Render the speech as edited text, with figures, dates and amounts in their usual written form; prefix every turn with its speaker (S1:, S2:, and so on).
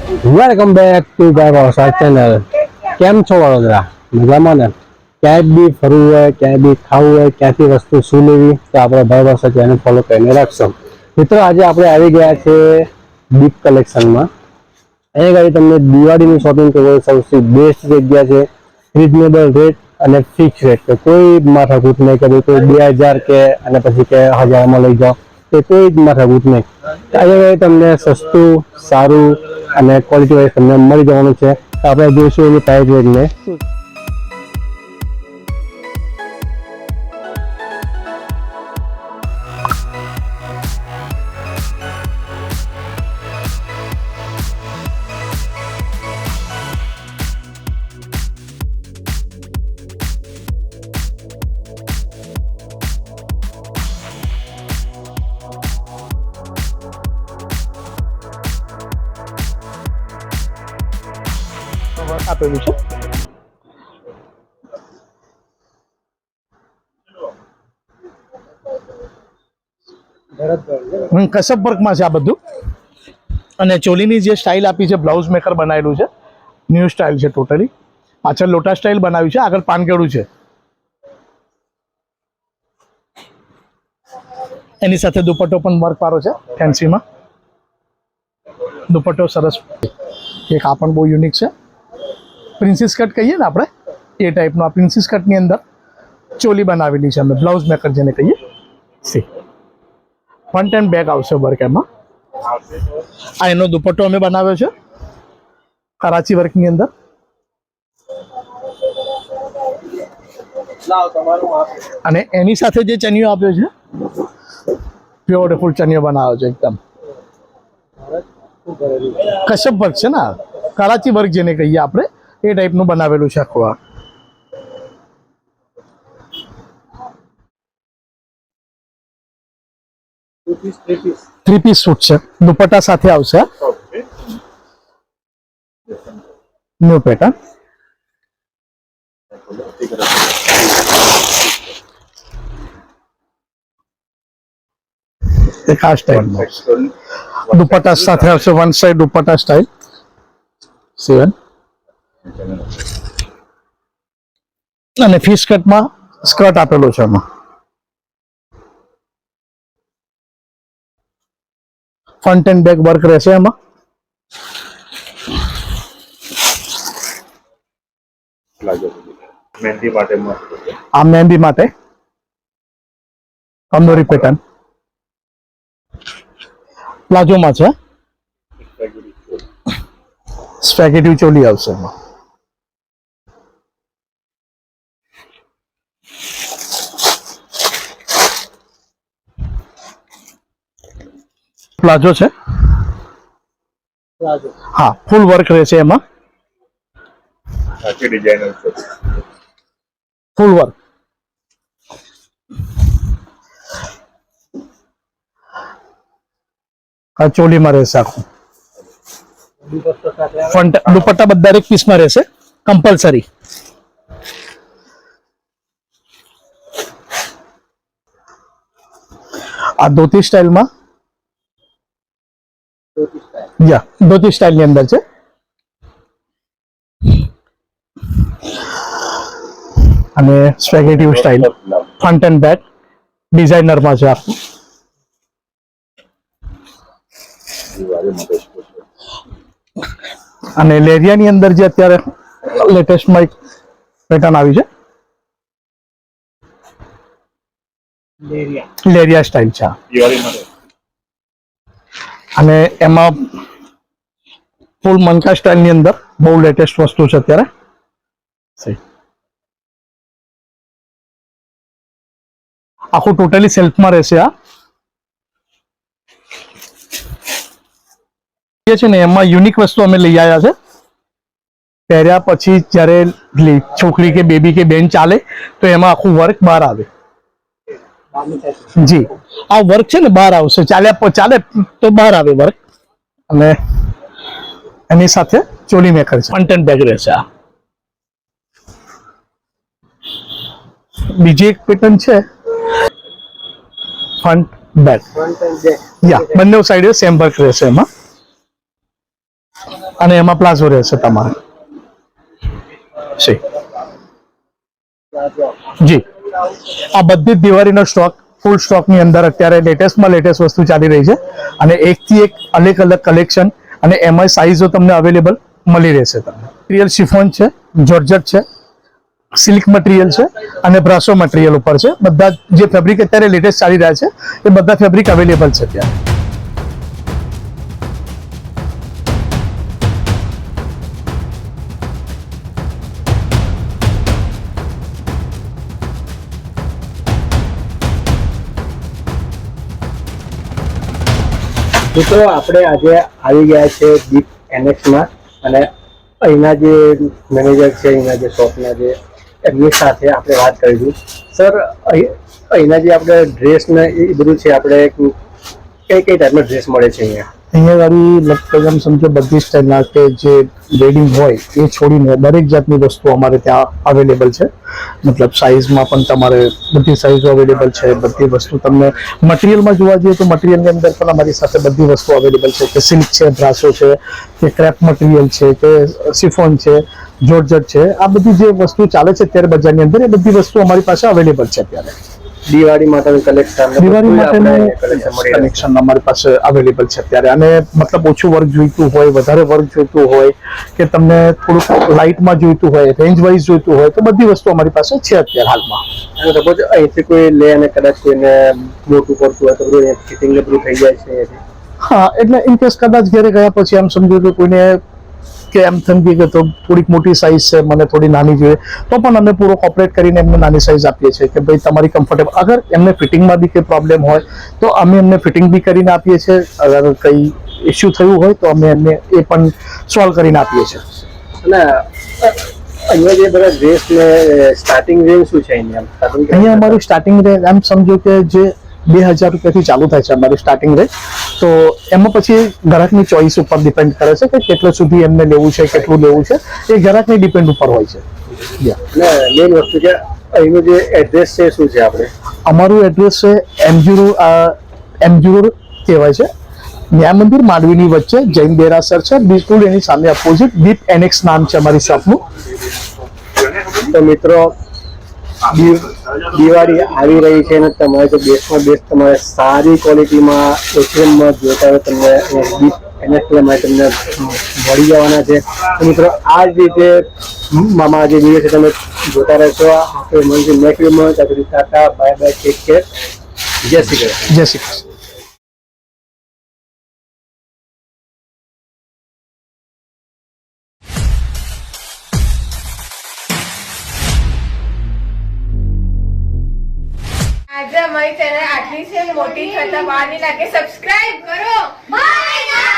S1: Welcome back to guys channel. કેમ છો વડોદરા? મજામાં ને? ક્યાંય બી ફરવું હોય, ક્યાંય બી ખાવું હોય, ક્યાંથી વસ્તુ શું લેવી તો આપણે ભાઈ ભાષા ચેનલ ફોલો કરીને રાખશો. મિત્રો, આજે આપણે આવી ગયા છે દીપ કલેક્શનમાં. અહીંયા આગળ તમને દિવાળીની શોપિંગ કરવાની સૌથી બેસ્ટ જગ્યા છે. રિઝનેબલ રેટ અને ફિક્સ રેટ. કોઈ માથાકૂટ નહીં કે કોઈ 2000 કે અને પછી કે 1000માં લઈ જાઓ, તો કોઈ જ માથાકૂટ નહીં. અહીંયા તમને સસ્તું, સારું અને ક્વોલિટી વાઇઝ તમને મળી જવાનું છે. તો આપણે જોઈશું એની પ્રાઇસ રેન્જને. આપેલું છે.
S2: કસબ વર્કમાં છે આ બધું. અને ચોલીની જે સ્ટાઇલ આપી છે, બ્લાઉઝ મેકર બનાવેલું છે. ન્યૂ સ્ટાઇલ છે ટોટલી. પાછળ લોટા સ્ટાઇલ બનાવ્યું છે, આગળ પાનકેડું છે. એની સાથે દુપટ્ટો પણ વર્ક વાળો છે ફેન્સીમાં. દુપટ્ટો સરસ. એક આ પણ બહુ યુનિક છે. પ્રિન્સીસ કટ કહીએ ને આપણે, એ ટાઈપનો. આ પ્રિન્સીસ કટની અંદર ચોલી બનાવેલી છે અમે, બ્લાઉઝ મેકર જેને કહીએ. સી ફ્રન્ટ એન્ડ બેક આવશે વર્ક એમાં. આ એનો દુપટ્ટો અમે બનાવ્યો છે કરાચી વર્કની અંદર. અને એની સાથે જે ચનિયો આપ્યો છે, બ્યુટીફુલ ચનિયો બનાવ્યો છે એકદમ. કશ્યપ વર્ક છે ને, કરાચી વર્ક જેને કહીએ આપણે, એ ટાઈપનું બનાવેલું છે આખું. આ થ્રી પીસ સૂટ છે, દુપટ્ટા સાથે આવશે. New pattern. એક આ સ્ટાઇલ દુપટ્ટા સાથે આવશે. One side dupatta style 7. અને ફિશ કટમાં સ્કર્ટ આપેલો છે એમાં. ફ્રન્ટ એન્ડ બેક વર્ક રહેશે એમાં. આ મહેંદી માટે કંદોરી પેટર્ન પ્લાઝોમાં છે. સ્પેગેટી ચોલી આવશે એમાં. પ્લાઝો છે. હા, ફૂલ વર્ક રહેશે એમાં. ફૂલ વર્ક. આ ચોલીમાં રહેશે આખું. ફ્રન્ટ દુપટ્ટા બધા એક પીસમાં રહેશે કમ્પલસરી. આ ધોતી સ્ટાઇલમાં, ધોતી સ્ટાઇલ ની અંદર છે. અને spaghetti style front and back ડિઝાઇનરમાં છે આખું. અને લેરિયાની અંદર જે અત્યારે લેટેસ્ટમાં એક પેટર્ન આવી છે, લેરિયા સ્ટાઇલ છે. અને એમાં ફૂલ મનકા સ્ટાઇલની અંદર બહુ લેટેસ્ટ વસ્તુ છે અત્યારે. આખું ટોટલી સેલ્ફમાં રહેશે. આ છે ને, એમાં યુનિક વસ્તુ અમે લઈ આવ્યા છે. પહેર્યા પછી જ્યારે છોકરી કે બેબી કે બેન ચાલે તો એમાં આખું વર્ક બહાર આવે. જી, આ વર્ક છે ને બહાર આવશે. ચાલે તો બહાર આવે વર્ક. અને એની સાથે ચોલી મેકર છે. ફ્રન્ટ એન્ડ બેક રહેશે. આ બીજી એક પેટર્ન છે, ફ્રન્ટ બેક. બંને સાઈડે સેમ વર્ક રહેશે એમાં. અને એમાં પ્લાઝો રહેશે તમારે સી જી આ બધી જ દિવાળીનો સ્ટોક ફૂલ સ્ટોકની અંદર અત્યારે લેટેસ્ટમાં લેટેસ્ટ વસ્તુ ચાલી રહી છે અને એકથી એક અલગ અલગ કલેક્શન અને એમાં સાઇઝો તમને અવેલેબલ મળી રહેશે તમને મટીરિયલ શિફોન છે, જોર્જટ છે, સિલ્ક મટીરિયલ છે અને બ્રાસો મટીરિયલ ઉપર છે. બધા જે ફેબ્રિક અત્યારે લેટેસ્ટ ચાલી રહ્યા છે એ બધા ફેબ્રિક અવેલેબલ છે અત્યારે.
S1: મિત્રો આપણે આજે આવી ગયા છે દીપ એનેક્સમાં અને અહીંના જે મેનેજર છે, અહીંના જે શોપના જે એમની સાથે આપણે વાત કરીશું. સર, અહીંના જે આપણે ડ્રેસ ને એ બધું છે, આપણે કઈ કઈ ટાઈપના ડ્રેસ મળે છે અહીંયા?
S2: અહીંયા વાળી લગભગ આમ સમજો બધી સ્ટાઇલના કે જે વેડિંગ હોય એ છોડીને દરેક જાતની વસ્તુ અમારે ત્યાં અવેલેબલ છે. મતલબ સાઇઝમાં પણ તમારે બધી સાઇઝો અવેલેબલ છે. બધી વસ્તુ તમને મટીરિયલમાં જોવા જઈએ તો મટીરિયલની અંદર પણ અમારી સાથે બધી વસ્તુ અવેલેબલ છે કે સિલ્ક છે, બ્રાસો છે, કે ક્રેપ મટીરિયલ છે, કે સિફોન છે, જોર્જટ છે. આ બધી જે વસ્તુ ચાલે છે અત્યારે બજારની અંદર એ બધી વસ્તુ અમારી પાસે અવેલેબલ છે અત્યારે.
S1: દિવાળી માટેનું કલેક્શન,
S2: દિવાળી માટેનું કલેક્શન અમારી પાસે અવેલેબલ છે અત્યારે. અને મતલબ ઓછું વર્ક જોઈતું હોય, વધારે વર્ક જોઈતું હોય, કે તમને થોડુંક લાઇટમાં જોઈતું હોય, રેન્જ વાઇઝ જોઈતું હોય, તો બધી વસ્તુ અમારી પાસે છે અત્યારે હાલમાં.
S1: અને સપોઝ અહીંથી કોઈ લે અને કદાચ કોઈને મોટું પડતું હોય તો બધું ફિટિંગ ને બધું થઈ જાય છે?
S2: હા, એટલે ઇન કેસ કદાચ ઘરે ગયા પછી એમ સમજો કે કોઈને કે એમ સમજીએ કે તો થોડીક મોટી સાઇઝ છે, મને થોડી નાની જોઈએ, તો પણ અમે પૂરો કોપરેટ કરીને એમને નાની સાઇઝ આપીએ છીએ કે ભાઈ તમારી કમ્ફર્ટેબલ. અગર એમને ફિટિંગમાં બી કંઈ પ્રોબ્લેમ હોય તો અમે એમને ફિટિંગ બી કરીને આપીએ છીએ. અગર કંઈ ઇસ્યુ થયું હોય તો અમે એમને એ પણ સોલ્વ કરીને આપીએ છીએ.
S1: અને અહીંયા જે બધા ડ્રેસ ને સ્ટાર્ટિંગ રેન્જ શું છે અહીંયા?
S2: અહીંયા અમારી સ્ટાર્ટિંગ રેન્જ એમ સમજો કે જે 2000 રૂપિયાથી ચાલુ થાય છે અમારી સ્ટાર્ટિંગ રેન્જ. તો એમાં પછી ગ્રાહકની ચોઈસ ઉપર ડિપેન્ડ કરે છે કે કેટલા સુધી એમને લેવું છે, કેટલું લેવું છે, એ ગ્રાહકની ડિપેન્ડ ઉપર હોય છે.
S1: અને મેઇન વસ્તુ કે અહીંનું જે એડ્રેસ છે શું છે આપણે?
S2: અમારું એડ્રેસ છે M0 કહેવાય છે, ન્યાય મંદિર માંડવીની વચ્ચે જૈન દેરાસર છે, બિલકુલ એની સામે અપોઝિટ દીપ એનેક્સ નામ છે અમારી શોપનું.
S1: તો મિત્રો, દિવાળી આવી રહી છે અને તમારે તો બેસ્ટમાં બેસ્ટ તમારે સારી ક્વોલિટીમાં ઓછીમાં જોતા હોય તમને દીપ એનેક્સમાં તમને મળી જવાના છે. તો મિત્રો, આ જ રીતે મામા જે વિડીયો છે તમે જોતા રહેશો. આપણે મળીશું નેક્સ્ટ વિડીયોમાં. ત્યાં સુધી Tata, bye bye, take care, જય શ્રી કૃષ્ણ.
S2: જય શ્રી કૃષ્ણ.
S3: આજે અમારી ચેનલ આટલી છે મોટી થતા વાર નહીં લાગે. સબસ્ક્રાઇબ કરો. બાય.